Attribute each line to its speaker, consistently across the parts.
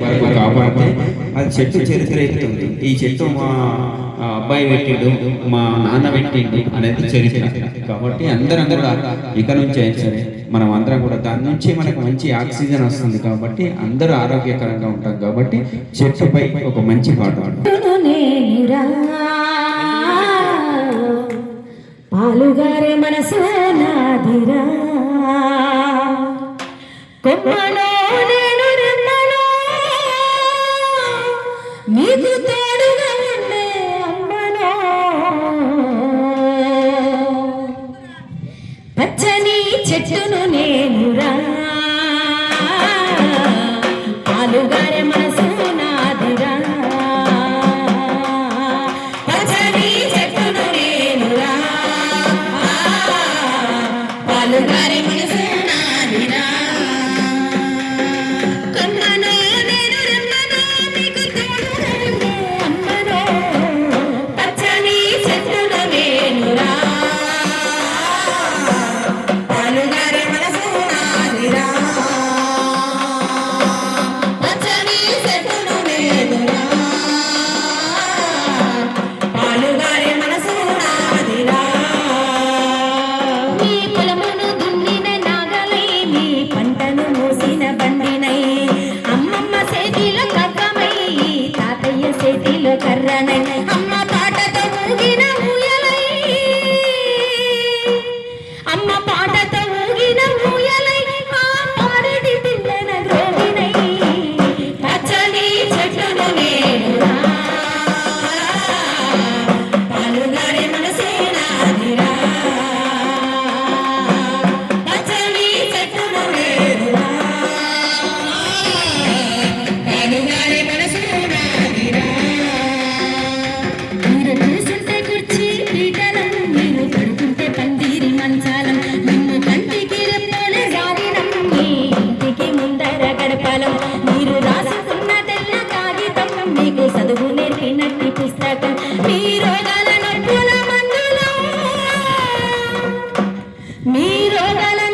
Speaker 1: వరకు కాపాడితే అది చెట్టు చరిత్ర అవుతుంది. ఈ చెట్టు మా అబ్బాయి పెట్టిండు, మా నాన్న పెట్టిండు అనేది చరిత్ర. కాబట్టి అందరం కూడా ఇక నుంచి అయినా సరే మనం అందరం కూడా దాని నుంచి మనకు మంచి ఆక్సిజన్ వస్తుంది. కాబట్టి అందరూ ఆరోగ్యకరంగా ఉంటాం. కాబట్టి చెట్టుపై ఒక మంచి పాట
Speaker 2: పాలుగారే మనసు నాదిరా నీకు తోడుగా ఉండే అమ్మనో పచ్చని చెట్టును నేనురా పాలుగారే మనసు నాదిరా పచ్చని చెట్టును నేనురా పాలుగారే మనసు నాదిరా కర్రనై అమ్మ పాటతో ఊగిన ఊయలై అమ్మ పాటతో ఊగిన ఊయలై ఆ పాడేటి పిల్లన గ్రోవినై పచ్చని చెట్టును నేనురా పాలుగారే మనసే నాదిరా పచ్చని చెట్టును నేనురా పాలుగారే మనసే నాదిరా మీరు రాసుకున్న తెల్ల కాగితం మీకు చదువు నేర్పినట్టి పుస్తకం మీ రోగాల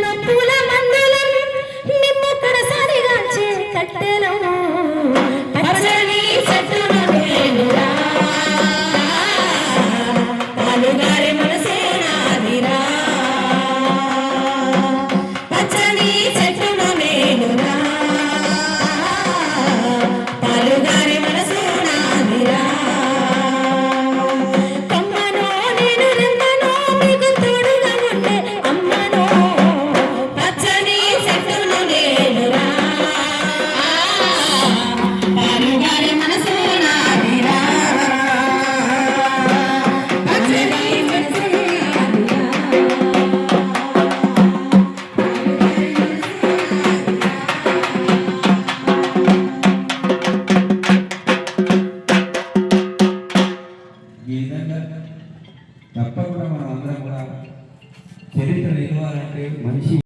Speaker 2: నొప్పుల మందులం నిమ్మక్కడ సరిగాల్చే కట్టెలం పచ్చని చెట్టును నేనురా పాలుగారే మనసే నాదిరా పచ్చని చెట్టును నేనురా పాలుగారే మనసు నాదిరా కమ్మనో నేను రెమ్మనో మీకు తోడుగా ఉండే అమ్మనో పచ్చని చెట్టును నేనురా పాలుగారే మనసు నాదిరా పచ్చని మనసు
Speaker 1: ఈ విధంగా తప్పకుండా మనం అందరం కూడా చరిత్ర నిలవాలంటే మనిషి